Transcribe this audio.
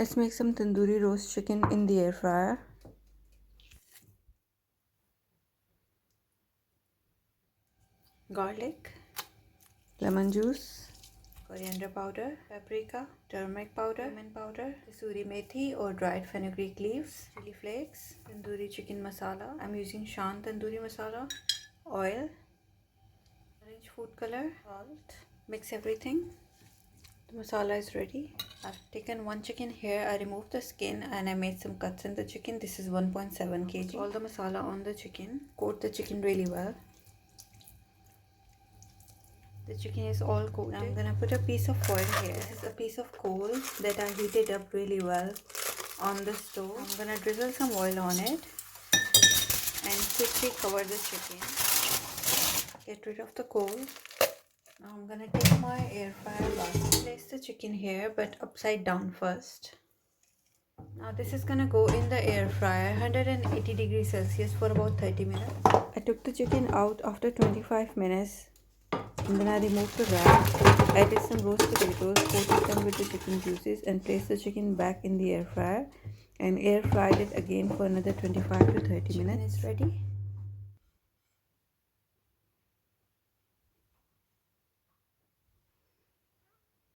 Let's make some tandoori roast chicken in the air fryer. Garlic, lemon juice, coriander powder, paprika, turmeric powder, cumin powder, kasuri methi or dried fenugreek leaves, chilli flakes, tandoori chicken masala. I'm using shaan tandoori masala, oil, orange food color, salt. Mix everything. The masala is ready. I've taken one chicken here. I removed the skin and I made some cuts in the chicken. This is 1.7 kg. All the masala on the chicken. Coat the chicken really well. The chicken is all coated. Now I'm gonna put a piece of foil here. This is a piece of coal that I heated up really well on the stove. I'm gonna drizzle some oil on it and quickly cover the chicken. Get rid of the coal. Now I'm gonna take my air fryer basket. Place the chicken here but upside down first. Now this is gonna go in the air fryer 180 degrees Celsius for about 30 minutes. I took the chicken out after 25 minutes. And then I removed the wrap, added some roast potatoes, coated them with the chicken juices and placed the chicken back in the air fryer and air fried it again for another 25 to 30 minutes. Chicken is ready.